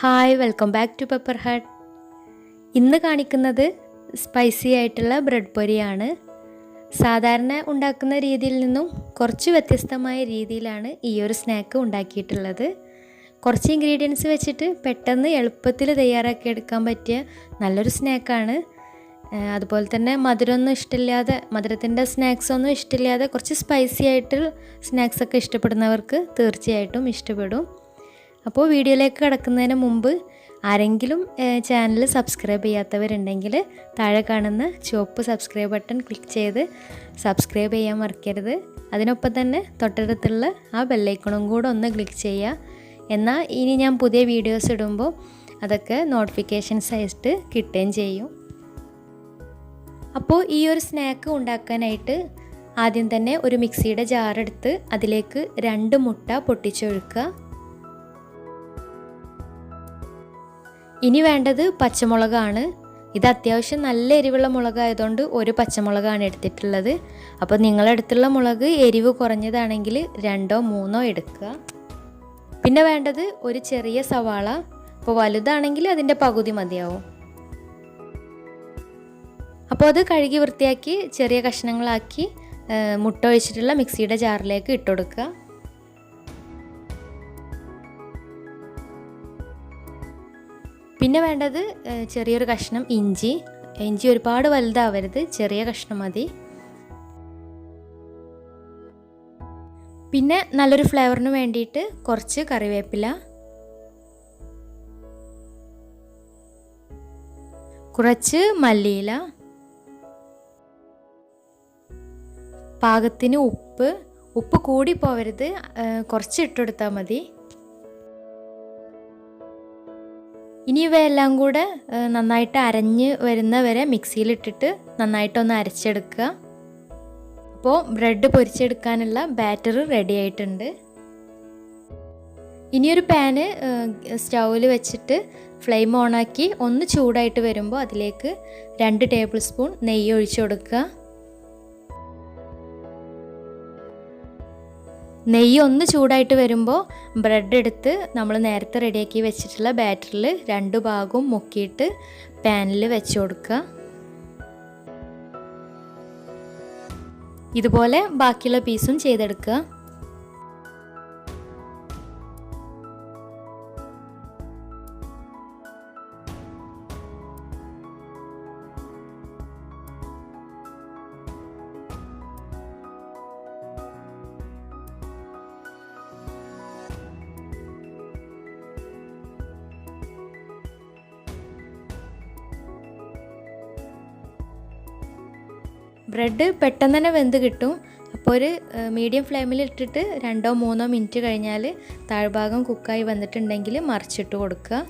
Hi, welcome back to Pepper Hut. ഇന്ന് കാണിക്കുന്നത് spicy ആയിട്ടുള്ള ബ്രെഡ് പൊരിയാണ്. സാധാരണ ഉണ്ടാക്കുന്ന രീതിയിൽ നിന്നും കുറച്ച് വ്യത്യസ്തമായ രീതിയിലാണ് ഈ ഒരു സ്നാക്ക് ഉണ്ടാക്കിയിട്ടുള്ളത്. കുറച്ച് ഇൻഗ്രീഡിയൻസ് വെച്ചിട്ട് പെട്ടെന്ന് എളുപ്പത്തിൽ തയ്യാറാക്കി എടുക്കാൻ പറ്റിയ നല്ലൊരു സ്നാക്കാണ്. അതുപോലെ തന്നെ മധുരത്തിൻ്റെ സ്നാക്സൊന്നും ഇഷ്ടമില്ലാതെ കുറച്ച് സ്പൈസി ആയിട്ട് സ്നാക്സൊക്കെ ഇഷ്ടപ്പെടുന്നവർക്ക് തീർച്ചയായിട്ടും ഇഷ്ടപ്പെടും. അപ്പോൾ വീഡിയോയിലേക്ക് കടക്കുന്നതിന് മുമ്പ് ആരെങ്കിലും ചാനൽ സബ്സ്ക്രൈബ് ചെയ്യാത്തവരുണ്ടെങ്കിൽ താഴെ കാണുന്ന ചുവപ്പ് സബ്സ്ക്രൈബ് ബട്ടൺ ക്ലിക്ക് ചെയ്ത് സബ്സ്ക്രൈബ് ചെയ്യാൻ മറക്കരുത്. അതിനൊപ്പം തന്നെ തൊട്ടടുത്തുള്ള ആ ബെല്ലൈക്കണും കൂടെ ഒന്ന് ക്ലിക്ക് ചെയ്യുക. എന്നാൽ ഇനി ഞാൻ പുതിയ വീഡിയോസ് ഇടുമ്പോൾ അതൊക്കെ നോട്ടിഫിക്കേഷൻസ് ആയിട്ട് കിട്ടുകയും ചെയ്യും. അപ്പോൾ ഈ ഒരു സ്നാക്ക് ഉണ്ടാക്കാനായിട്ട് ആദ്യം തന്നെ ഒരു മിക്സിയുടെ ജാറെടുത്ത് അതിലേക്ക് 2 മുട്ട പൊട്ടിച്ചൊഴിക്കുക. ഇനി വേണ്ടത് പച്ചമുളകാണ്. ഇത് അത്യാവശ്യം നല്ല എരിവുള്ള മുളകായതുകൊണ്ട് ഒരു പച്ചമുളകാണ് എടുത്തിട്ടുള്ളത്. അപ്പോൾ നിങ്ങളടുത്തുള്ള മുളക് എരിവ് കുറഞ്ഞതാണെങ്കിൽ 2ഓ 3ഓ എടുക്കുക. പിന്നെ വേണ്ടത് ഒരു ചെറിയ സവാള. അപ്പോൾ വലുതാണെങ്കിൽ അതിൻ്റെ പകുതി മതിയാവും. അപ്പോൾ അത് കഴുകി വൃത്തിയാക്കി ചെറിയ കഷ്ണങ്ങളാക്കി മുട്ട ഒഴിച്ചിട്ടുള്ള മിക്സിയുടെ ജാറിലേക്ക് ഇട്ടുകൊടുക്കുക. പിന്നെ വേണ്ടത് ചെറിയൊരു കഷ്ണം ഇഞ്ചി ഒരുപാട് വലുതാവരുത്, ചെറിയ കഷ്ണം മതി. പിന്നെ നല്ലൊരു ഫ്ലേവറിന് വേണ്ടിയിട്ട് കുറച്ച് കറിവേപ്പില, കുറച്ച് മല്ലിയില, പാകത്തിന് ഉപ്പ് കൂടി പോവരുത്, കുറച്ച് ഇട്ടെടുത്താൽ മതി. ഇനി ഇവയെല്ലാം കൂടെ നന്നായിട്ട് അരഞ്ഞ് വരുന്നവരെ മിക്സിയിലിട്ടിട്ട് നന്നായിട്ടൊന്ന് അരച്ചെടുക്കുക. അപ്പോൾ ബ്രെഡ് പൊരിച്ചെടുക്കാനുള്ള ബാറ്റർ റെഡി ആയിട്ടുണ്ട്. ഇനിയൊരു പാന് സ്റ്റൗവിൽ വെച്ചിട്ട് ഫ്ലെയിം ഓണാക്കി ഒന്ന് ചൂടായിട്ട് വരുമ്പോൾ അതിലേക്ക് 2 ടേബിൾ സ്പൂൺ നെയ്യ് ഒഴിച്ചു കൊടുക്കുക. നെയ്യ് ഒന്ന് ചൂടായിട്ട് വരുമ്പോൾ ബ്രെഡ് എടുത്ത് നമ്മൾ നേരത്തെ റെഡിയാക്കി വെച്ചിട്ടുള്ള ബാറ്ററിൽ 2 ഭാഗവും മുക്കിയിട്ട് പാനിൽ വെച്ച് കൊടുക്കുക. ഇതുപോലെ ബാക്കിയുള്ള പീസും ചെയ്തെടുക്കുക. ബ്രെഡ് പെട്ടെന്ന് തന്നെ വെന്ത് കിട്ടും. അപ്പോൾ ഒരു മീഡിയം ഫ്ലെയിമിൽ ഇട്ടിട്ട് 2ഓ 3ഓ മിനിറ്റ് കഴിഞ്ഞാൽ താഴ്ഭാഗം കുക്കായി വന്നിട്ടുണ്ടെങ്കിൽ മറിച്ചിട്ട് കൊടുക്കുക.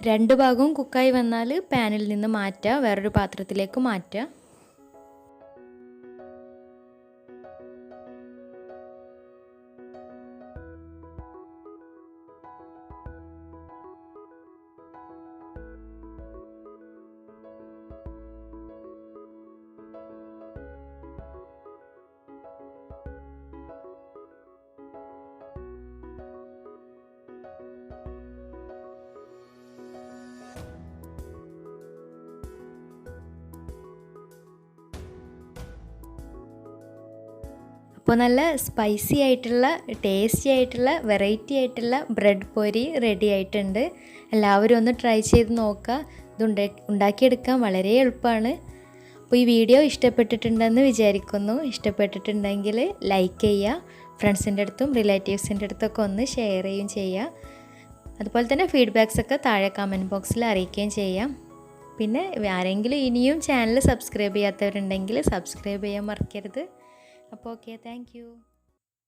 രണ്ട് ഭാഗവും കുക്കായി വന്നാൽ പാനിൽ നിന്ന് മാറ്റുക, വേറൊരു പാത്രത്തിലേക്ക് മാറ്റുക. അപ്പോൾ നല്ല സ്പൈസി ആയിട്ടുള്ള ടേസ്റ്റി ആയിട്ടുള്ള വെറൈറ്റി ആയിട്ടുള്ള ബ്രെഡ് പൊരി റെഡി ആയിട്ടുണ്ട്. എല്ലാവരും ഒന്ന് ട്രൈ ചെയ്ത് നോക്കുക. ഇത് ഉണ്ടാക്കിയെടുക്കാൻ വളരെ എളുപ്പമാണ്. അപ്പോൾ ഈ വീഡിയോ ഇഷ്ടപ്പെട്ടിട്ടുണ്ടെന്ന് വിചാരിക്കുന്നു. ഇഷ്ടപ്പെട്ടിട്ടുണ്ടെങ്കിൽ ലൈക്ക് ചെയ്യുക, ഫ്രണ്ട്സിൻ്റെ അടുത്തും റിലേറ്റീവ്സിൻ്റെ അടുത്തൊക്കെ ഒന്ന് ഷെയർ ചെയ്യുകയും ചെയ്യുക. അതുപോലെ തന്നെ ഫീഡ്ബാക്സൊക്കെ താഴെ കമൻറ്റ് ബോക്സിൽ അറിയിക്കുകയും ചെയ്യാം. പിന്നെ ആരെങ്കിലും ഇനിയും ചാനൽ സബ്സ്ക്രൈബ് ചെയ്യാത്തവരുണ്ടെങ്കിൽ സബ്സ്ക്രൈബ് ചെയ്യാൻ മറക്കരുത്. അപ്പോൾ ഓക്കെ, താങ്ക് യു.